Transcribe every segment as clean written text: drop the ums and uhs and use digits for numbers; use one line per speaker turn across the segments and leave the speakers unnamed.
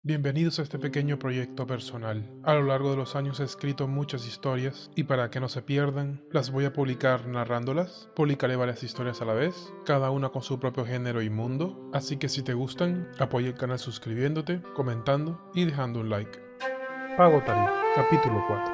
Bienvenidos a este pequeño proyecto personal. A lo largo de los años he escrito muchas historias y para que no se pierdan, las voy a publicar narrándolas. Publicaré varias historias a la vez, cada una con su propio género y mundo. Así que si te gustan, apoya el canal suscribiéndote, comentando y dejando un like. Pago Tarí, capítulo 4.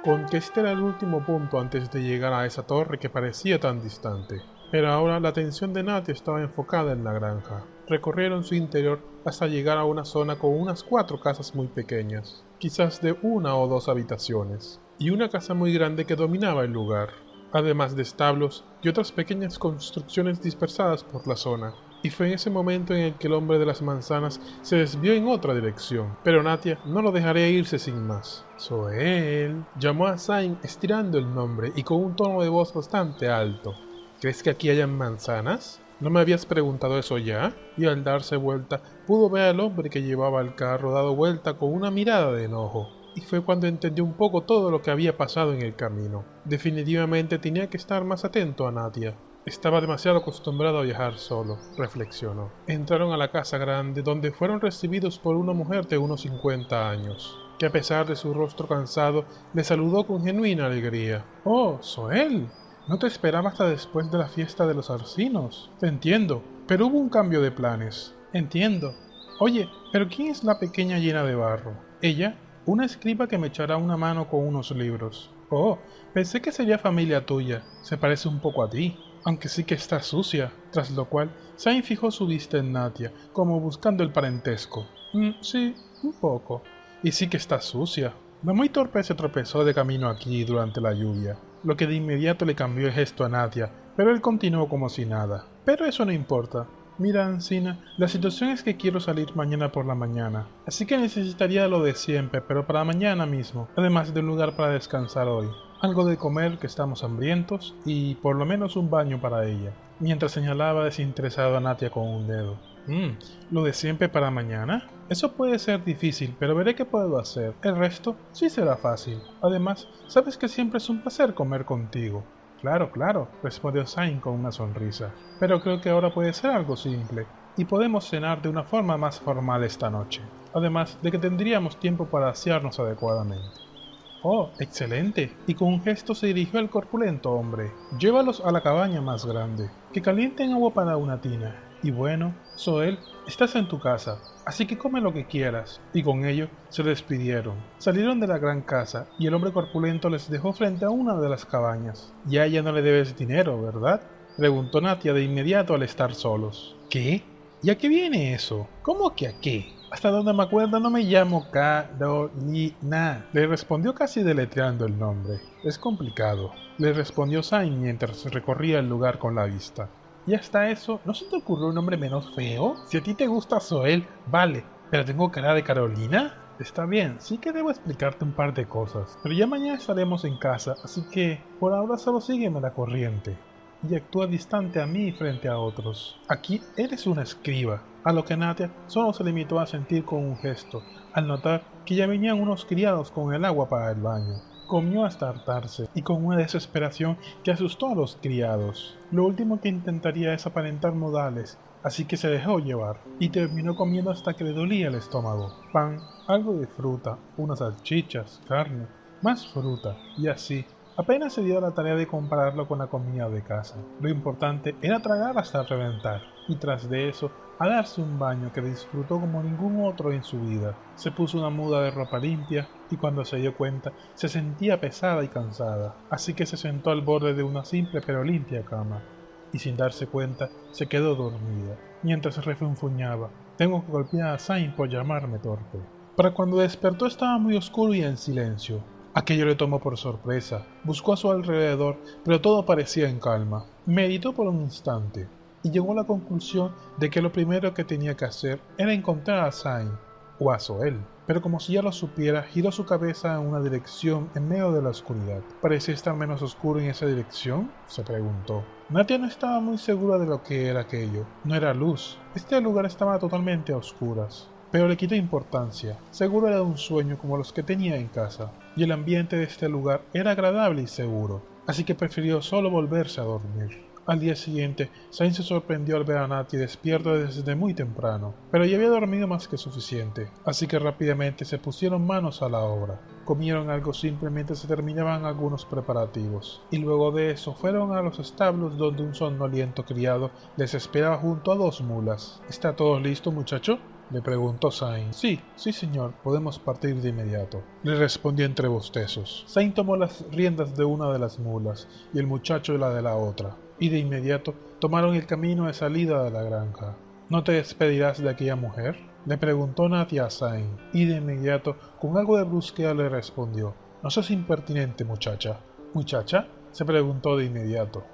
Con que este era el último punto antes de llegar a esa torre que parecía tan distante. Pero ahora la atención de Natia estaba enfocada en la granja. Recorrieron su interior hasta llegar a una zona con unas 4 casas muy pequeñas, quizás de 1 o 2 habitaciones, y una casa muy grande que dominaba el lugar, además de establos y otras pequeñas construcciones dispersadas por la zona. Y fue en ese momento en el que el hombre de las manzanas se desvió en otra dirección, pero Natia no lo dejaría irse sin más. Soel llamó a Zain estirando el nombre y con un tono de voz bastante alto. ¿Crees que aquí hayan manzanas? ¿No me habías preguntado eso ya? Y al darse vuelta, pudo ver al hombre que llevaba el carro dado vuelta con una mirada de enojo. Y fue cuando entendió un poco todo lo que había pasado en el camino. Definitivamente tenía que estar más atento a Nadia. Estaba demasiado acostumbrado a viajar solo, reflexionó. Entraron a la casa grande donde fueron recibidos por una mujer de unos 50 años, que a pesar de su rostro cansado, le saludó con genuina alegría. «Oh, Soel, no te esperaba hasta después de la fiesta de los arcinos. Te entiendo, pero hubo un cambio de planes». «Entiendo. Oye, ¿pero quién es la pequeña llena de barro?» «Ella, una escriba que me echará una mano con unos libros». «Oh, pensé que sería familia tuya. Se parece un poco a ti, aunque sí que está sucia». Tras lo cual, Zain fijó su vista en Natia, como buscando el parentesco. Sí, un poco. Y sí que está sucia. La muy torpe se tropezó de camino aquí durante la lluvia, lo que de inmediato le cambió el gesto a Nadia, pero él continuó como si nada. «Pero eso no importa. Mira, Ancina, la situación es que quiero salir mañana por la mañana, así que necesitaría lo de siempre, pero para mañana mismo, además de un lugar para descansar hoy. Algo de comer, que estamos hambrientos, y por lo menos un baño para ella», mientras señalaba desinteresado a Natia con un dedo. ¿Lo de siempre para mañana? Eso puede ser difícil, pero veré qué puedo hacer. El resto sí será fácil. Además, sabes que siempre es un placer comer contigo». «Claro, claro», respondió Zain con una sonrisa. «Pero creo que ahora puede ser algo simple, y podemos cenar de una forma más formal esta noche. Además de que tendríamos tiempo para asearnos adecuadamente». «Oh, excelente», y con un gesto se dirigió al corpulento hombre. «Llévalos a la cabaña más grande, que calienten agua para una tina. Y bueno, Soel, estás en tu casa, así que come lo que quieras». Y con ello se despidieron. Salieron de la gran casa, y el hombre corpulento les dejó frente a una de las cabañas. «Ya a ella no le debes dinero, ¿verdad?», preguntó Natia de inmediato al estar solos. «¿Qué? ¿Y a qué viene eso? ¿Cómo que a qué? Hasta donde me acuerdo no me llamo Carolina», le respondió casi deletreando el nombre. «Es complicado», le respondió Zain mientras recorría el lugar con la vista. «¿Y hasta eso, no se te ocurrió un nombre menos feo? Si a ti te gusta Zoel, vale, pero tengo cara de Carolina». «Está bien, sí que debo explicarte un par de cosas, pero ya mañana estaremos en casa, así que por ahora solo sígueme la corriente y actúa distante a mí y frente a otros. Aquí eres una escriba», a lo que Natia solo se limitó a sentir con un gesto, al notar que ya venían unos criados con el agua para el baño. Comió hasta hartarse, y con una desesperación que asustó a los criados. Lo último que intentaría es aparentar modales, así que se dejó llevar, y terminó comiendo hasta que le dolía el estómago. Pan, algo de fruta, unas salchichas, carne, más fruta, y así. Apenas se dio a la tarea de compararlo con la comida de casa. Lo importante era tragar hasta reventar, y tras de eso, a darse un baño que disfrutó como ningún otro en su vida. Se puso una muda de ropa limpia, y cuando se dio cuenta, se sentía pesada y cansada, así que se sentó al borde de una simple pero limpia cama, y sin darse cuenta, se quedó dormida, mientras refunfuñaba. «Tengo que golpear a Zain por llamarme torpe». Para cuando despertó estaba muy oscuro y en silencio. Aquello le tomó por sorpresa. Buscó a su alrededor, pero todo parecía en calma. Meditó por un instante y llegó a la conclusión de que lo primero que tenía que hacer era encontrar a Zain o a Zoel. Pero como si ya lo supiera, giró su cabeza en una dirección en medio de la oscuridad. ¿Parecía estar menos oscuro en esa dirección?, se preguntó. Natia no estaba muy segura de lo que era aquello. No era luz. Este lugar estaba totalmente a oscuras. Pero le quitó importancia. Seguro era un sueño como los que tenía en casa, y el ambiente de este lugar era agradable y seguro, así que prefirió solo volverse a dormir. Al día siguiente, Sain se sorprendió al ver a Natia despierta desde muy temprano, pero ya había dormido más que suficiente, así que rápidamente se pusieron manos a la obra. Comieron algo simple mientras se terminaban algunos preparativos, y luego de eso fueron a los establos donde un somnoliento criado les esperaba junto a 2 mulas. ¿Está todo listo, muchacho?, le preguntó Sain. Sí, señor, podemos partir de inmediato, le respondió entre bostezos. Sain tomó las riendas de una de las mulas y el muchacho la de la otra, y de inmediato tomaron el camino de salida de la granja. ¿No te despedirás de aquella mujer?, le preguntó Natia a Sain, y de inmediato, con algo de brusquedad, le respondió. No seas impertinente, muchacha. ¿Muchacha?, se preguntó de inmediato.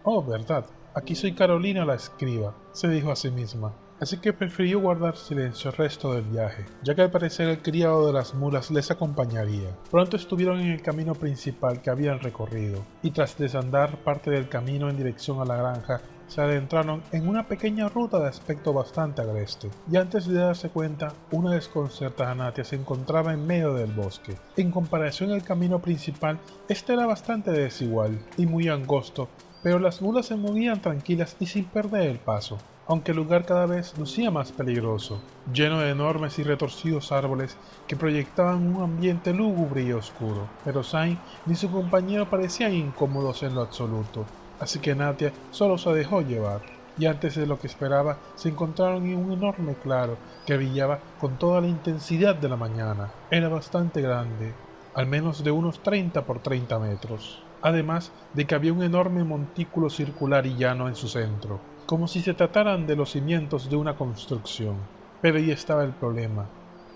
Oh, verdad, aquí soy Carolina la escriba, se dijo a sí misma. Así que prefirió guardar silencio el resto del viaje, ya que al parecer el criado de las mulas les acompañaría. Pronto estuvieron en el camino principal que habían recorrido, y tras desandar parte del camino en dirección a la granja, se adentraron en una pequeña ruta de aspecto bastante agreste, y antes de darse cuenta, una desconcertada Natia se encontraba en medio del bosque. En comparación al camino principal, este era bastante desigual y muy angosto, pero las mulas se movían tranquilas y sin perder el paso, aunque el lugar cada vez lucía más peligroso, lleno de enormes y retorcidos árboles que proyectaban un ambiente lúgubre y oscuro. Pero Sain ni su compañero parecían incómodos en lo absoluto, así que Natia solo se dejó llevar, y antes de lo que esperaba se encontraron en un enorme claro que brillaba con toda la intensidad de la mañana. Era bastante grande, al menos de unos 30 por 30 metros, además de que había un enorme montículo circular y llano en su centro, como si se trataran de los cimientos de una construcción. Pero ahí estaba el problema.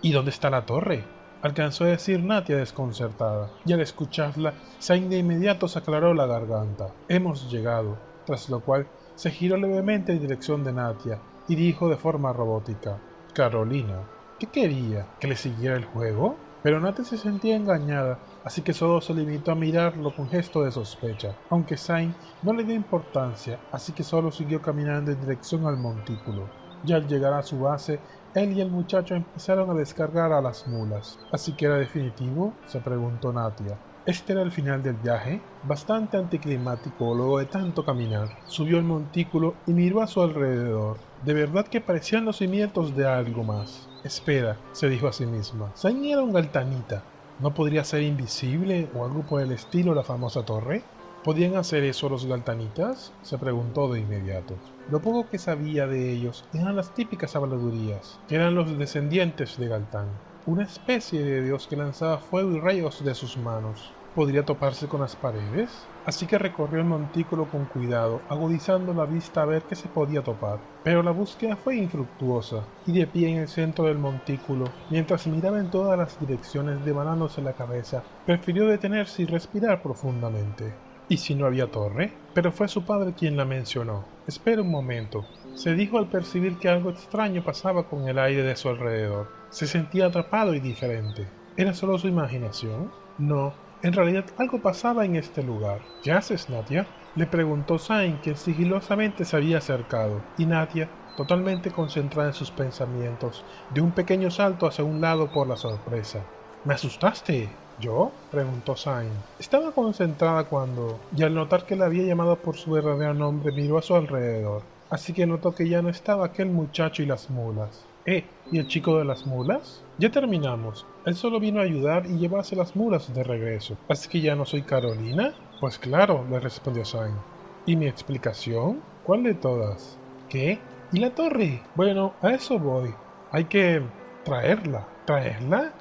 ¿Y dónde está la torre?, alcanzó a decir Natia desconcertada, y al escucharla, Sain de inmediato se aclaró la garganta. Hemos llegado, tras lo cual se giró levemente en dirección de Natia y dijo de forma robótica: Carolina, ¿qué quería? ¿Que le siguiera el juego? Pero Natia se sentía engañada, así que solo se limitó a mirarlo con gesto de sospecha, aunque Sain no le dio importancia, así que solo siguió caminando en dirección al montículo. Ya al llegar a su base, él y el muchacho empezaron a descargar a las mulas. ¿Así que era definitivo?, se preguntó Natia. Este era el final del viaje, bastante anticlimático luego de tanto caminar. Subió el montículo y miró a su alrededor. De verdad que parecían los cimientos de algo más. Espera, se dijo a sí misma. Sain era un galtanita. ¿No podría ser invisible o algo por el estilo la famosa torre? ¿Podían hacer eso los galtanitas?, se preguntó de inmediato. Lo poco que sabía de ellos eran las típicas habladurías, que eran los descendientes de Galtán, una especie de dios que lanzaba fuego y rayos de sus manos. ¿Podría toparse con las paredes? Así que recorrió el montículo con cuidado, agudizando la vista a ver qué se podía topar. Pero la búsqueda fue infructuosa, y de pie en el centro del montículo, mientras miraba en todas las direcciones devanándose la cabeza, prefirió detenerse y respirar profundamente. ¿Y si no había torre? Pero fue su padre quien la mencionó. Espera un momento, se dijo al percibir que algo extraño pasaba con el aire de su alrededor. Se sentía atrapado y diferente. ¿Era solo su imaginación? No, en realidad algo pasaba en este lugar. ¿Qué haces, Natia?, le preguntó Sain, quien sigilosamente se había acercado, y Natia, totalmente concentrada en sus pensamientos, dio un pequeño salto hacia un lado por la sorpresa. «¿Me asustaste?» ¿Yo?, preguntó Sain. Estaba concentrada cuando, y al notar que la había llamado por su verdadero nombre, miró a su alrededor, así que notó que ya no estaba aquel muchacho y las mulas. ¿Y el chico de las mulas? Ya terminamos. Él solo vino a ayudar y llevarse las mulas de regreso. ¿Así que ya no soy Carolina? Pues claro, le respondió Sain. ¿Y mi explicación? ¿Cuál de todas? ¿Qué? ¿Y la torre? Bueno, a eso voy. Hay que traerla. ¿Traerla?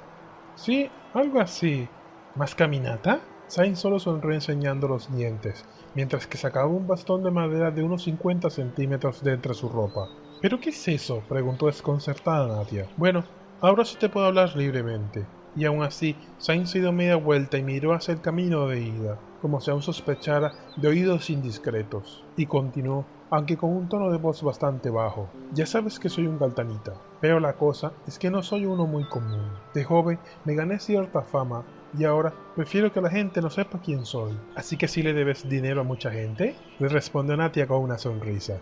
Sí, algo así. ¿Más caminata? Sain solo sonrió enseñando los dientes, mientras que sacaba un bastón de madera de unos 50 centímetros de entre su ropa. ¿Pero qué es eso?, preguntó desconcertada Natia. Bueno, ahora sí te puedo hablar libremente. Y aún así, Sain se dio media vuelta y miró hacia el camino de ida, como si aún sospechara de oídos indiscretos, y continuó, aunque con un tono de voz bastante bajo. Ya sabes que soy un galtanita, pero la cosa es que no soy uno muy común. De joven me gané cierta fama, y ahora prefiero que la gente no sepa quién soy. ¿Así que si le debes dinero a mucha gente?, le respondió Natia con una sonrisa.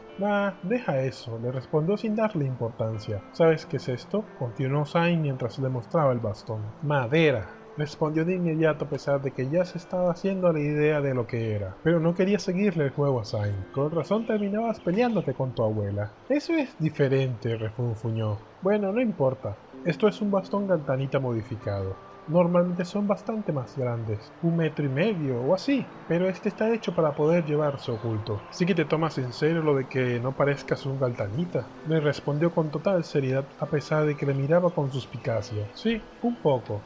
Deja eso, le respondió sin darle importancia. ¿Sabes qué es esto?, continuó Sain mientras le mostraba el bastón. Madera. respondió de inmediato a pesar de que ya se estaba haciendo la idea de lo que era. Pero no quería seguirle el juego a Zayn. Con razón terminabas peleándote con tu abuela. Eso es diferente, refunfuñó. Bueno, no importa. Esto es un bastón galtanita modificado. Normalmente son bastante más grandes, 1,5 metros o así, pero este está hecho para poder llevarse oculto. ¿Sí que te tomas en serio lo de que no parezcas un galtanita? Le respondió con total seriedad a pesar de que le miraba con suspicacia. Sí, un poco.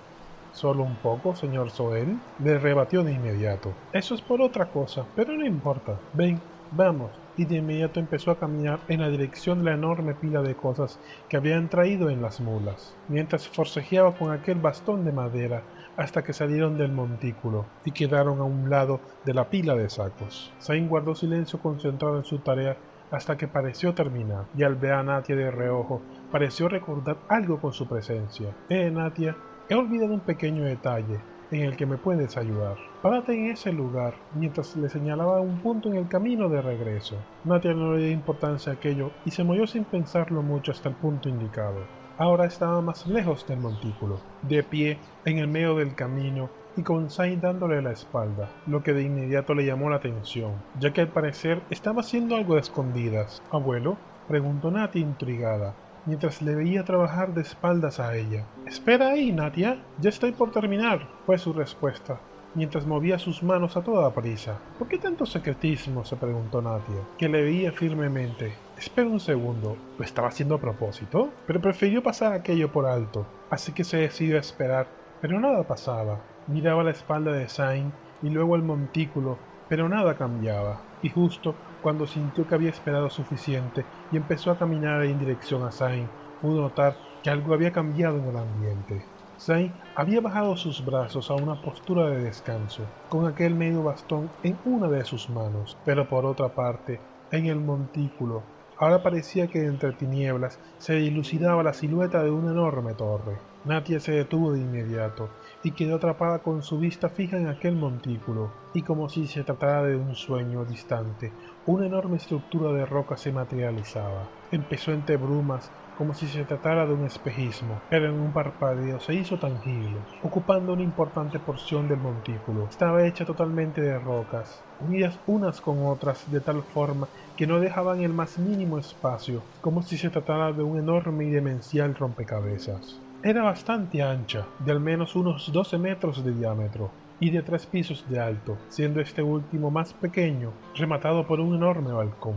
¿Solo un poco, señor Soel? Le rebatió de inmediato. Eso es por otra cosa, pero no importa. Ven, vamos. Y de inmediato empezó a caminar en la dirección de la enorme pila de cosas que habían traído en las mulas, mientras forcejeaba con aquel bastón de madera hasta que salieron del montículo y quedaron a un lado de la pila de sacos. Zayn guardó silencio concentrado en su tarea hasta que pareció terminar, y al ver a Natia de reojo, pareció recordar algo con su presencia. Natia, he olvidado un pequeño detalle en el que me puedes ayudar. Párate en ese lugar, mientras le señalaba un punto en el camino de regreso. Natia no le dio importancia a aquello y se movió sin pensarlo mucho hasta el punto indicado. Ahora estaba más lejos del montículo, de pie en el medio del camino y con Zayn dándole la espalda, lo que de inmediato le llamó la atención, ya que al parecer estaba haciendo algo de escondidas. ¿Abuelo?, preguntó Natia intrigada, mientras le veía trabajar de espaldas a ella. «Espera ahí, Natia, ya estoy por terminar», fue su respuesta, mientras movía sus manos a toda prisa. «¿Por qué tanto secretismo?», se preguntó Natia, que le veía firmemente. «Espera un segundo, ¿lo estaba haciendo a propósito?». Pero prefirió pasar aquello por alto, así que se decidió a esperar, pero nada pasaba. Miraba la espalda de Zayn y luego el montículo, pero nada cambiaba, y justo cuando sintió que había esperado suficiente y empezó a caminar en dirección a Zayn, pudo notar que algo había cambiado en el ambiente. Zayn había bajado sus brazos a una postura de descanso, con aquel medio bastón en una de sus manos, pero por otra parte, en el montículo, ahora parecía que entre tinieblas se dilucidaba la silueta de una enorme torre. Natia se detuvo de inmediato y quedó atrapada con su vista fija en aquel montículo, y como si se tratara de un sueño distante, una enorme estructura de roca se materializaba. Empezó entre brumas, como si se tratara de un espejismo, pero en un parpadeo se hizo tangible, ocupando una importante porción del montículo. Estaba hecha totalmente de rocas, unidas unas con otras de tal forma que no dejaban el más mínimo espacio, como si se tratara de un enorme y demencial rompecabezas. Era bastante ancha, de al menos unos 12 metros de diámetro, y de 3 pisos de alto, siendo este último más pequeño, rematado por un enorme balcón.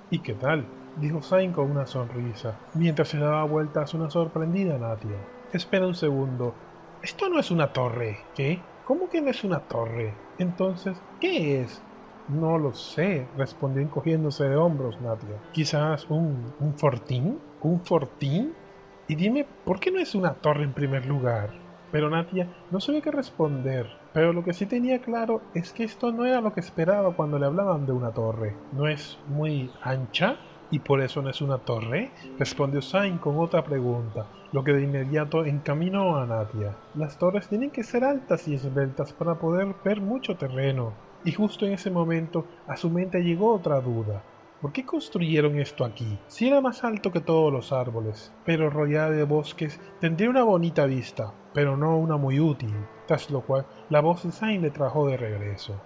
«¿Y qué tal?», dijo Zayn con una sonrisa, mientras se daba vueltas una sorprendida Natia. «Espera un segundo. Esto no es una torre». «¿Qué? ¿Cómo que no es una torre? Entonces, ¿qué es?». «No lo sé», respondió encogiéndose de hombros Natia. «¿Quizás un fortín? ¿Un fortín? Y dime, ¿por qué no es una torre en primer lugar?». Pero Natia no sabía qué responder, pero lo que sí tenía claro es que esto no era lo que esperaba cuando le hablaban de una torre. «¿No es muy ancha? ¿Y por eso no es una torre?», respondió Zayn con otra pregunta, lo que de inmediato encaminó a Natia. «Las torres tienen que ser altas y esbeltas para poder ver mucho terreno». Y justo en ese momento a su mente llegó otra duda. ¿Por qué construyeron esto aquí? Si era más alto que todos los árboles, pero rodeada de bosques, tendría una bonita vista, pero no una muy útil. Tras lo cual, la voz de Zayn le trajo de regreso.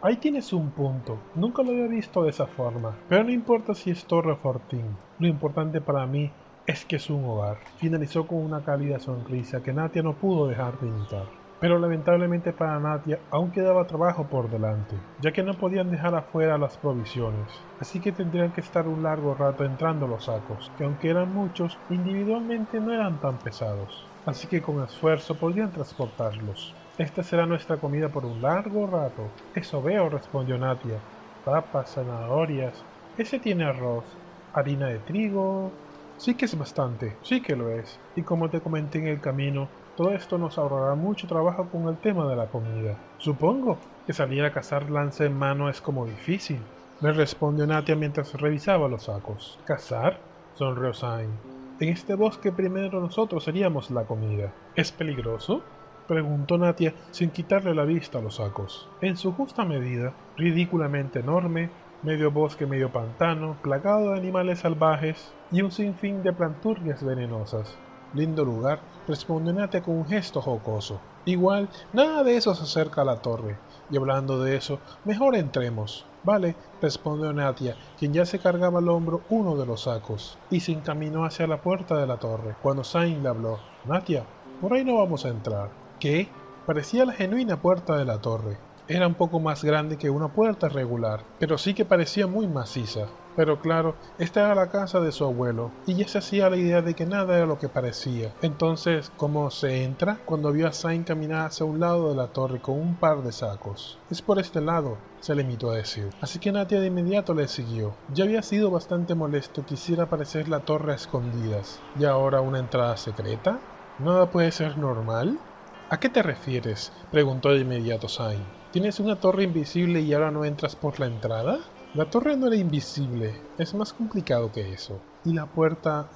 Ahí tienes un punto. Nunca lo había visto de esa forma, pero no importa si es torre o fortín. Lo importante para mí es que es un hogar. Finalizó con una cálida sonrisa que Natia no pudo dejar de imitar. Pero lamentablemente para Natia aún quedaba trabajo por delante, ya que no podían dejar afuera las provisiones, así que tendrían que estar un largo rato entrando los sacos, que aunque eran muchos, individualmente no eran tan pesados, así que con esfuerzo podían transportarlos. «Esta será nuestra comida por un largo rato». «Eso veo», respondió Natia. «Papas, zanahorias, ese tiene arroz, harina de trigo». «Sí que es bastante, sí que lo es, y como te comenté en el camino, todo esto nos ahorrará mucho trabajo con el tema de la comida. Supongo que salir a cazar lanza en mano es como difícil», le respondió Natia mientras revisaba los sacos. «¿Cazar?», sonrió Zayn. «En este bosque primero nosotros seríamos la comida». «¿Es peligroso?», preguntó Natia sin quitarle la vista a los sacos. «En su justa medida, ridículamente enorme, medio bosque medio pantano, plagado de animales salvajes y un sinfín de planturrias venenosas. Lindo lugar, respondió Natia con un gesto jocoso. Igual, nada de eso se acerca a la torre. Y hablando de eso, mejor entremos. Vale, respondió Natia, quien ya se cargaba al hombro uno de los sacos, y se encaminó hacia la puerta de la torre, cuando Zain le habló. Natia, por ahí no vamos a entrar. ¿Qué? Parecía la genuina puerta de la torre. Era un poco más grande que una puerta regular, pero sí que parecía muy maciza. Pero claro, esta era la casa de su abuelo, y ya se hacía la idea de que nada era lo que parecía. Entonces, ¿cómo se entra? Cuando vio a Zain caminar hacia un lado de la torre con un par de sacos. Es por este lado, se limitó a decir. Así que Natia de inmediato le siguió. Ya había sido bastante molesto que hiciera aparecer la torre a escondidas. ¿Y ahora una entrada secreta? ¿Nada puede ser normal? ¿A qué te refieres? Preguntó de inmediato Zain. ¿Tienes una torre invisible y ahora no entras por la entrada? La torre no era invisible, es más complicado que eso. Y la puerta,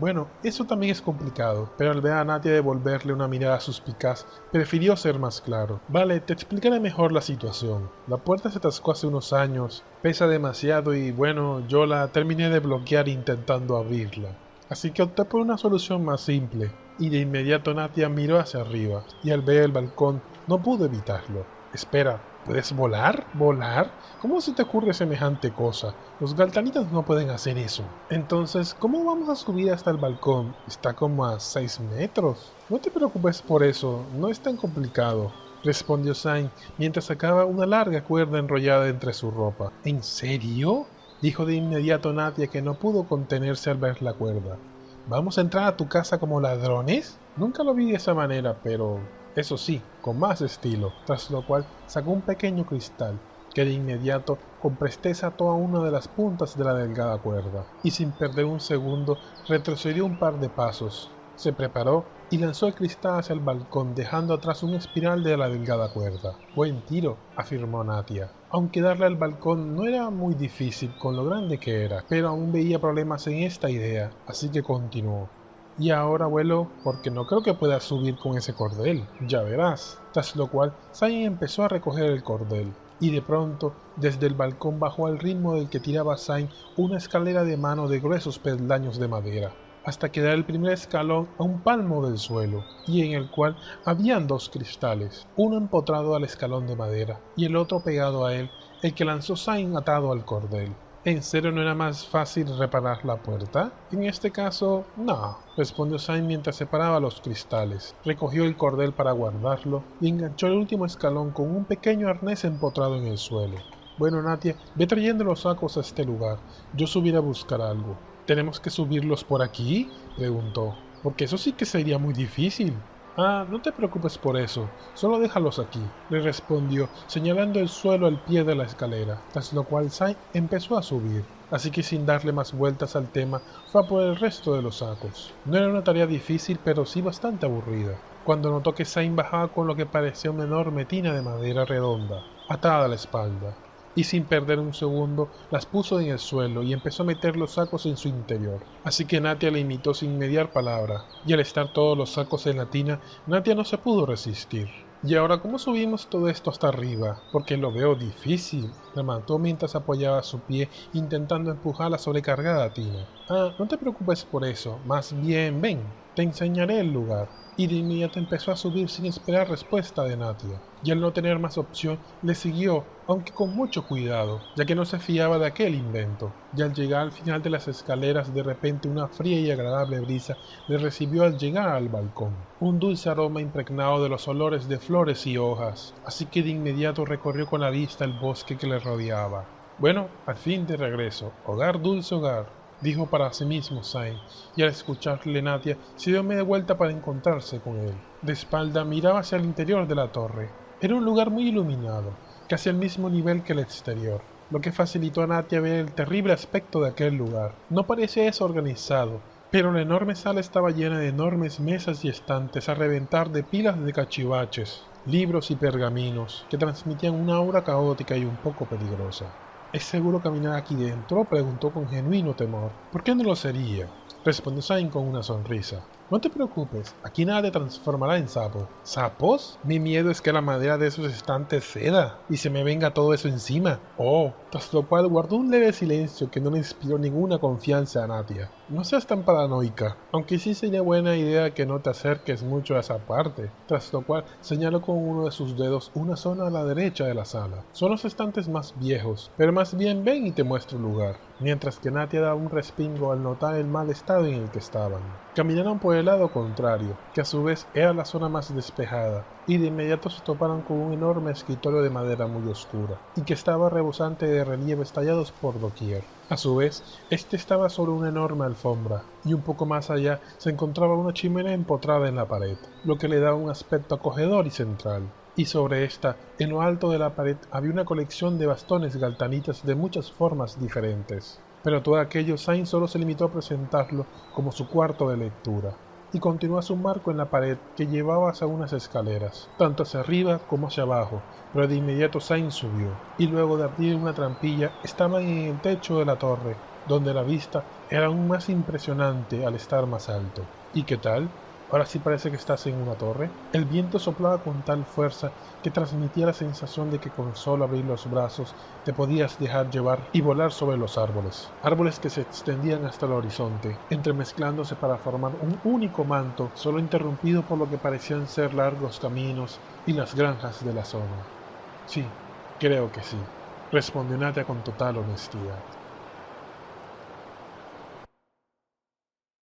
bueno, eso también es complicado, pero al ver a Natia devolverle una mirada suspicaz, prefirió ser más claro. Vale, te explicaré mejor la situación. La puerta se atascó hace unos años, pesa demasiado y bueno, yo la terminé de bloquear intentando abrirla. Así que opté por una solución más simple, y de inmediato Natia miró hacia arriba, y al ver el balcón no pudo evitarlo. Espera, ¿puedes volar? ¿Volar? ¿Cómo se te ocurre semejante cosa? Los galtanitas no pueden hacer eso. Entonces, ¿cómo vamos a subir hasta el balcón? Está como a 6 metros. No te preocupes por eso, no es tan complicado, respondió Zain mientras sacaba una larga cuerda enrollada entre su ropa. ¿En serio? Dijo de inmediato Natia, que no pudo contenerse al ver la cuerda. ¿Vamos a entrar a tu casa como ladrones? Nunca lo vi de esa manera, pero eso sí, con más estilo, tras lo cual sacó un pequeño cristal, que de inmediato con presteza ató a una de las puntas de la delgada cuerda, y sin perder un segundo retrocedió un par de pasos, se preparó y lanzó el cristal hacia el balcón, dejando atrás una espiral de la delgada cuerda. Buen tiro, afirmó Natia, aunque darle al balcón no era muy difícil con lo grande que era, pero aún veía problemas en esta idea, así que continuó. Y ahora vuelo porque no creo que puedas subir con ese cordel, ya verás. Tras lo cual, Zain empezó a recoger el cordel, y de pronto, desde el balcón bajó al ritmo del que tiraba Zain una escalera de mano de gruesos peldaños de madera, hasta quedar el primer escalón a un palmo del suelo, y en el cual habían dos cristales, uno empotrado al escalón de madera, y el otro pegado a él, el que lanzó Zain atado al cordel. ¿En serio no era más fácil reparar la puerta? En este caso, no, respondió Zain mientras separaba los cristales. Recogió el cordel para guardarlo y enganchó el último escalón con un pequeño arnés empotrado en el suelo. Bueno, Natia, ve trayendo los sacos a este lugar. Yo subiré a buscar algo. ¿Tenemos que subirlos por aquí?, preguntó. Porque eso sí que sería muy difícil. Ah, no te preocupes por eso, solo déjalos aquí, le respondió, señalando el suelo al pie de la escalera, tras lo cual Zain empezó a subir, así que sin darle más vueltas al tema, fue a por el resto de los sacos. No era una tarea difícil, pero sí bastante aburrida, cuando notó que Zain bajaba con lo que parecía una enorme tina de madera redonda, atada a la espalda, y sin perder un segundo las puso en el suelo y empezó a meter los sacos en su interior. Así que Natia le imitó sin mediar palabra, y al estar todos los sacos en la tina, Natia no se pudo resistir. ¿Y ahora cómo subimos todo esto hasta arriba? Porque lo veo difícil, remató mientras apoyaba su pie intentando empujar la sobrecargada tina. Ah, no te preocupes por eso, más bien ven, te enseñaré el lugar. Y de inmediato empezó a subir sin esperar respuesta de Natia, y al no tener más opción, le siguió, aunque con mucho cuidado, ya que no se fiaba de aquel invento. Y al llegar al final de las escaleras, de repente una fría y agradable brisa le recibió al llegar al balcón, un dulce aroma impregnado de los olores de flores y hojas, así que de inmediato recorrió con la vista el bosque que le rodeaba. Bueno, al fin de regreso, hogar dulce hogar, dijo para sí mismo Zain, y al escucharle Natia se dio media vuelta para encontrarse con él. De espalda miraba hacia el interior de la torre. Era un lugar muy iluminado, casi al mismo nivel que el exterior, lo que facilitó a Natia ver el terrible aspecto de aquel lugar. No parecía desorganizado, pero la enorme sala estaba llena de enormes mesas y estantes a reventar de pilas de cachivaches, libros y pergaminos, que transmitían una aura caótica y un poco peligrosa. ¿Es seguro caminar aquí dentro?, preguntó con genuino temor. ¿Por qué no lo sería?, respondió Zain con una sonrisa. No te preocupes, aquí nada te transformará en sapo. ¿Sapos? Mi miedo es que la madera de esos estantes ceda y se me venga todo eso encima. Oh, tras lo cual guardó un leve silencio que no le inspiró ninguna confianza a Natia. No seas tan paranoica, aunque sí sería buena idea que no te acerques mucho a esa parte. Tras lo cual señaló con uno de sus dedos una zona a la derecha de la sala. Son los estantes más viejos, pero más bien ven y te muestro el lugar. Mientras que Natia daba un respingo al notar el mal estado en el que estaban. Caminaron por el lado contrario, que a su vez era la zona más despejada, y de inmediato se toparon con un enorme escritorio de madera muy oscura, y que estaba rebosante de relieves tallados por doquier. A su vez, este estaba sobre una enorme alfombra, y un poco más allá se encontraba una chimenea empotrada en la pared, lo que le daba un aspecto acogedor y central. Y sobre esta, en lo alto de la pared, había una colección de bastones galtanitas de muchas formas diferentes. Pero todo aquello Sainz solo se limitó a presentarlo como su cuarto de lectura, y continuó a su marco en la pared que llevaba hacia unas escaleras, tanto hacia arriba como hacia abajo, pero de inmediato Sainz subió, y luego de abrir una trampilla estaban en el techo de la torre, donde la vista era aún más impresionante al estar más alto. ¿Y qué tal? Ahora sí parece que estás en una torre. El viento soplaba con tal fuerza que transmitía la sensación de que con solo abrir los brazos te podías dejar llevar y volar sobre los árboles. Árboles que se extendían hasta el horizonte, entremezclándose para formar un único manto, solo interrumpido por lo que parecían ser largos caminos y las granjas de la zona. Sí, creo que sí, respondió Natia con total honestidad.